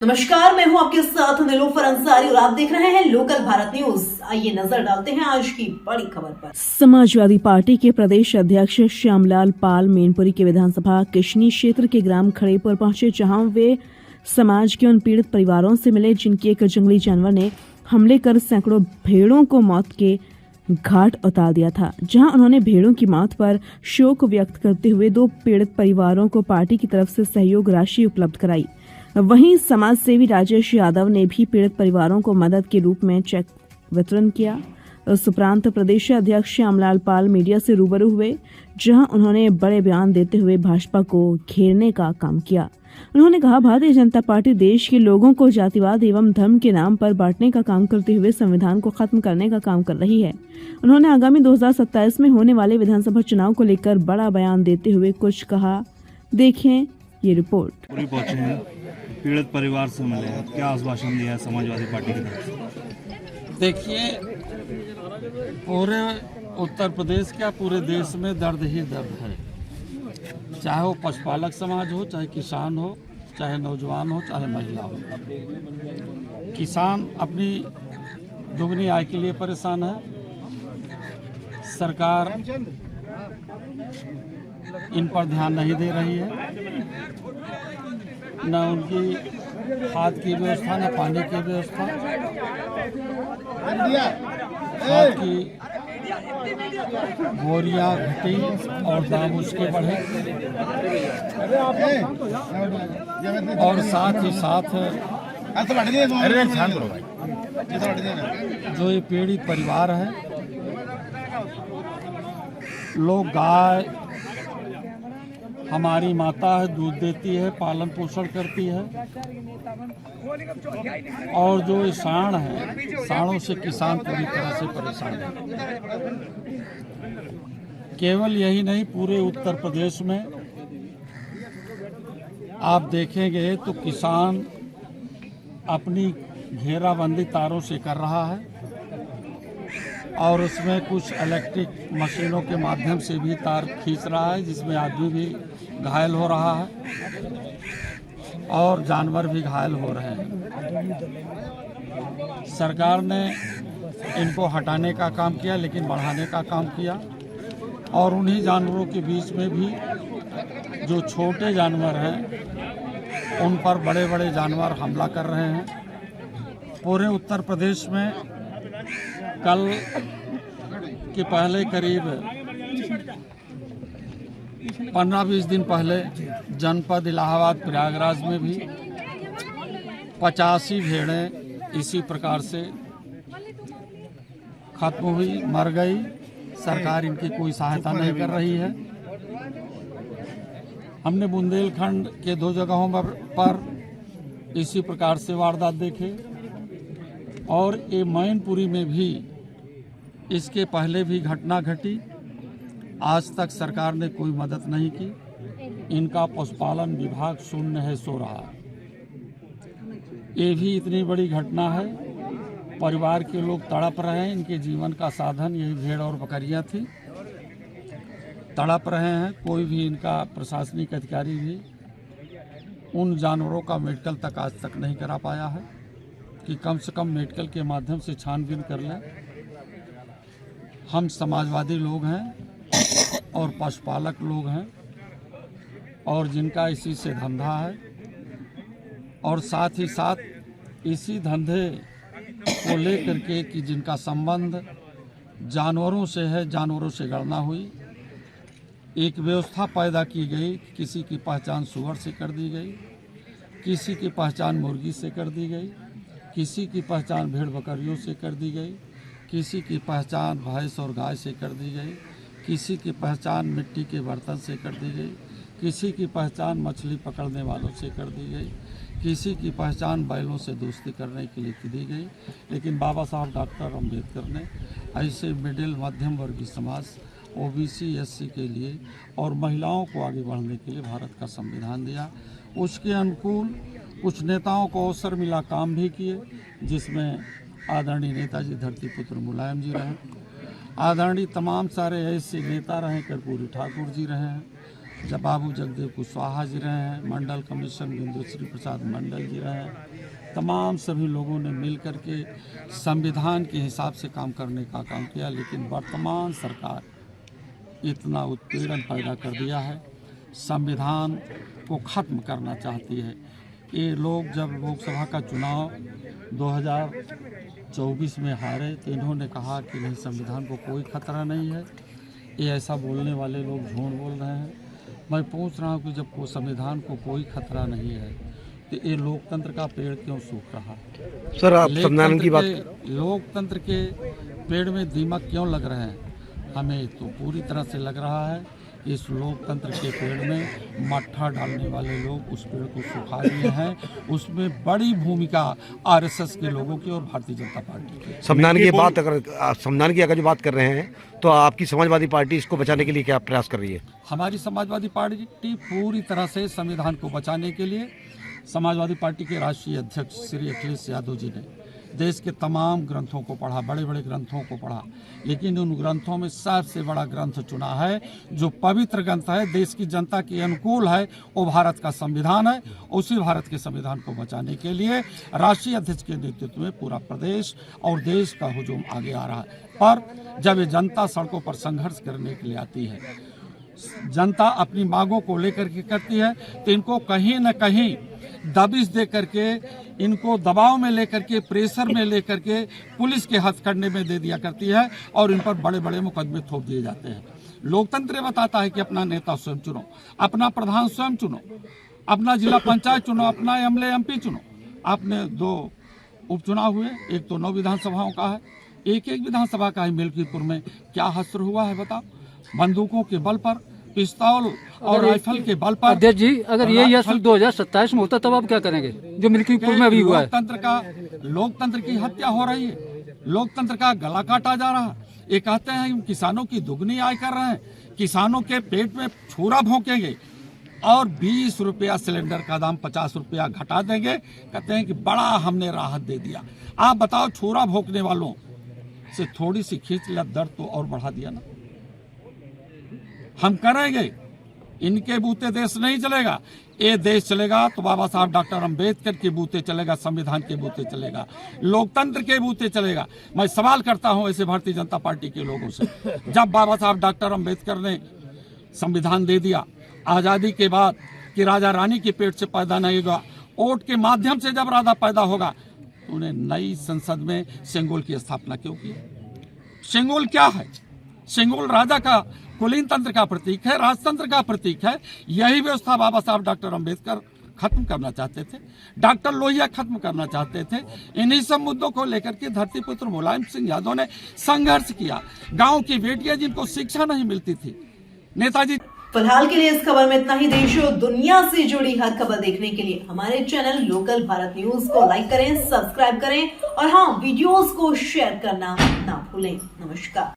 नमस्कार, मैं हूं आपके साथ नीलोफर अंसारी और आप देख रहे हैं लोकल भारत न्यूज। आइए नजर डालते हैं आज की बड़ी खबर पर। समाजवादी पार्टी के प्रदेश अध्यक्ष श्यामलाल पाल मैनपुरी के विधानसभा किशनी क्षेत्र के ग्राम खड़ेपुर पहुंचे, जहां वे समाज के उन पीड़ित परिवारों से मिले जिनकी एक जंगली जानवर ने हमले कर सैकड़ों भेड़ों को मौत के घाट उतार दिया था। जहां उन्होंने भेड़ों की मौत पर शोक व्यक्त करते हुए दो पीड़ित परिवारों को पार्टी की तरफ से सहयोग राशि उपलब्ध कराई। वहीं समाज सेवी राजेश यादव ने भी पीड़ित परिवारों को मदद के रूप में चेक वितरण किया। इस उपरांत प्रदेश अध्यक्ष श्यामलाल पाल मीडिया से रूबरू हुए, जहां उन्होंने बड़े बयान देते हुए भाजपा को घेरने का काम किया। उन्होंने कहा, भारतीय जनता पार्टी देश के लोगों को जातिवाद एवं धर्म के नाम पर बांटने का काम करते हुए संविधान को खत्म करने का काम कर रही है। उन्होंने आगामी 2027 में होने वाले विधानसभा चुनाव को लेकर बड़ा बयान देते हुए कुछ कहा। देखें ये रिपोर्ट। पहुंचे हैं, पीड़ित परिवार से मिले हैं, क्या आश्वासन दिया है समाजवादी पार्टी की तरफ से? देखिए, पूरे उत्तर प्रदेश क्या पूरे देश में दर्द ही दर्द है। चाहे वो पशुपालक समाज हो, चाहे किसान हो, चाहे नौजवान हो, चाहे महिला हो। किसान अपनी दुगनी आय के लिए परेशान है। सरकार इन पर ध्यान नहीं दे रही है, न उनकी खाद की व्यवस्था, न पानी की व्यवस्था। खाद की बोरियां घटी और दाम उसके बढ़े, और साथ ही साथ जो ये पीड़ित परिवार है, लोग गाय हमारी माता है, दूध देती है, पालन पोषण करती है, और जो ये सांड है, सांडों से किसान पूरी तरह से परेशान है। केवल यही नहीं, पूरे उत्तर प्रदेश में आप देखेंगे तो किसान अपनी घेराबंदी तारों से कर रहा है, और उसमें कुछ इलेक्ट्रिक मशीनों के माध्यम से भी तार खींच रहा है, जिसमें आदमी भी घायल हो रहा है और जानवर भी घायल हो रहे हैं। सरकार ने इनको हटाने का काम किया, लेकिन बढ़ाने का काम किया, और उन्हीं जानवरों के बीच में भी जो छोटे जानवर हैं, उन पर बड़े बड़े जानवर हमला कर रहे हैं। पूरे उत्तर प्रदेश में कल के पहले करीब 15-20 दिन पहले जनपद इलाहाबाद प्रयागराज में भी 85 भेड़ें इसी प्रकार से खत्म हुई, मर गई। सरकार इनकी कोई सहायता नहीं कर रही है। हमने बुंदेलखंड के 2 जगहों पर इसी प्रकार से वारदात देखे, और ये मैनपुरी में भी इसके पहले भी घटना घटी। आज तक सरकार ने कोई मदद नहीं की। इनका पशुपालन विभाग शून्य है, सो रहा। ये भी इतनी बड़ी घटना है। परिवार के लोग तड़प रहे हैं, इनके जीवन का साधन यही भेड़ और बकरियां थी। तड़प रहे हैं। कोई भी इनका प्रशासनिक अधिकारी भी उन जानवरों का मेडिकल तक आज तक नहीं करा पाया है कि कम से कम मेडिकल के माध्यम से छानबीन कर लें। हम समाजवादी लोग हैं और पशुपालक लोग हैं, और जिनका इसी से धंधा है, और साथ ही साथ इसी धंधे को लेकर के कि जिनका संबंध जानवरों से है, जानवरों से गणना हुई। एक व्यवस्था पैदा की गई, किसी की पहचान सूअर से कर दी गई, किसी की पहचान मुर्गी से कर दी गई, किसी की पहचान भेड़ बकरियों से कर दी गई, किसी की पहचान भैंस और गाय से कर दी गई, किसी की पहचान मिट्टी के बर्तन से कर दी गई, किसी की पहचान मछली पकड़ने वालों से कर दी गई, किसी की पहचान बैलों से दोस्ती करने के लिए की दी गई। लेकिन बाबा साहब डॉक्टर अम्बेडकर ने ऐसे मिडिल मध्यम वर्गीय समाज, ओबीसी, एससी के लिए और महिलाओं को आगे बढ़ने के लिए भारत का संविधान दिया। उसके अनुकूल कुछ नेताओं को अवसर मिला, काम भी किए, जिसमें आदरणीय नेताजी धरतीपुत्र मुलायम जी रहे, आदरणीय तमाम सारे ऐसे नेता रहे, कर्पूरी ठाकुर जी रहे हैं, जब बाबू जगदेव कुशवाहा जी रहे हैं, मंडल कमीशन बिंदुश्री प्रसाद मंडल जी रहे हैं, तमाम सभी लोगों ने मिल कर के संविधान के हिसाब से काम करने का काम किया। लेकिन वर्तमान सरकार इतना उत्पीड़न पैदा कर दिया है, संविधान को ख़त्म करना चाहती है। ये लोग जब लोकसभा का चुनाव 2024 में हारे तो इन्होंने कहा कि नहीं, संविधान को कोई खतरा नहीं है। ये ऐसा बोलने वाले लोग झूठ बोल रहे हैं। मैं पूछ रहा हूँ कि जब संविधान को कोई खतरा नहीं है तो ये लोकतंत्र का पेड़ क्यों सूख रहा है? सर, आप संविधान की बात, लोकतंत्र के पेड़ में दीमक क्यों लग रहे हैं? हमें तो पूरी तरह से लग रहा है इस लोकतंत्र के पेड़ में मट्ठा डालने वाले लोग उस पेड़ को सुखा दिए हैं। उसमें बड़ी भूमिका आरएसएस के लोगों की और भारतीय जनता पार्टी की। संविधान की बात संविधान की अगर जो बात कर रहे हैं तो आपकी समाजवादी पार्टी इसको बचाने के लिए क्या प्रयास कर रही है? हमारी समाजवादी पार्टी पूरी तरह से संविधान को बचाने के लिए, समाजवादी पार्टी के राष्ट्रीय अध्यक्ष श्री अखिलेश यादव जी ने देश के तमाम ग्रंथों को पढ़ा, बड़े बड़े ग्रंथों को पढ़ा, लेकिन उन ग्रंथों में सबसे बड़ा ग्रंथ चुना है जो पवित्र ग्रंथ है, देश की जनता के अनुकूल है, वो भारत का संविधान है। उसी भारत के संविधान को बचाने के लिए राष्ट्रीय अध्यक्ष के नेतृत्व में पूरा प्रदेश और देश का हुजूम आगे आ रहा है। पर जब ये जनता सड़कों पर संघर्ष करने के लिए आती है, जनता अपनी मांगों को लेकर के करती है, तो इनको कहीं न कहीं दबिश दे करके, इनको दबाव में लेकर के, प्रेशर में लेकर के पुलिस के हथकंडे में दे दिया करती है और इन पर बड़े बड़े मुकदमे थोप दिए जाते हैं। लोकतंत्र बताता है कि अपना नेता स्वयं चुनो, अपना प्रधान स्वयं चुनो, अपना जिला पंचायत चुनो, अपना एमएलए एमपी चुनो। आपने 2 उपचुनाव हुए, एक तो 9 विधानसभाओं का है, एक विधानसभा का है मिल्कीपुर में। क्या हश्र हुआ है बताओ? बंदूकों के बल पर, पिस्तौल और राइफल के बल पर। अध्यक्ष जी, अगर ये यश 2027 में होता तब आप क्या करेंगे, जो मिल्कीपुर में अभी हुआ है? लोकतंत्र की हत्या हो रही है, लोकतंत्र का गला काटा जा रहा है। ये कहते हैं कि किसानों की दुगनी आय कर रहे हैं, किसानों के पेट में छुरा भोंकेंगे और 20 रुपया सिलेंडर का दाम 50 रुपया घटा देंगे। कहते हैं कि बड़ा हमने राहत दे दिया। आप बताओ, छुरा भोंकने वालों से थोड़ी सी खींच लिया, दर्द तो और बढ़ा दिया ना। हम करेंगे, इनके बूते देश नहीं चलेगा। ये देश चलेगा तो बाबा साहब डॉक्टर अंबेडकर के बूते चलेगा, संविधान के बूते चलेगा, लोकतंत्र के बूते चलेगा। मैं सवाल करता हूं ऐसे भारतीय जनता पार्टी के लोगों से, जब बाबा साहब डॉक्टर अंबेडकर ने संविधान दे दिया आजादी के बाद कि राजा रानी के पेट से पैदा नहीं होगा, वोट के माध्यम से जब राजा पैदा होगा, तो उन्हें नई संसद में सेंगोल की स्थापना क्यों की? सेंगोल क्या है? सेंगोल राजा का, कुलीन तंत्र का प्रतीक है, राजतंत्र का प्रतीक है। यही व्यवस्था बाबा साहब डॉक्टर अंबेडकर खत्म करना चाहते थे, डॉक्टर लोहिया खत्म करना चाहते थे। इन्हीं सब मुद्दों को लेकर के धरतीपुत्र मुलायम सिंह यादव ने संघर्ष किया। गांव की बेटियां जिनको शिक्षा नहीं मिलती थी, नेताजी। फिलहाल के लिए इस खबर में इतना ही। देश और दुनिया से जुड़ी हर खबर देखने के लिए हमारे चैनल लोकल भारत न्यूज को लाइक करें, सब्सक्राइब करें और हाँ, वीडियोस को शेयर करना ना भूलें। नमस्कार।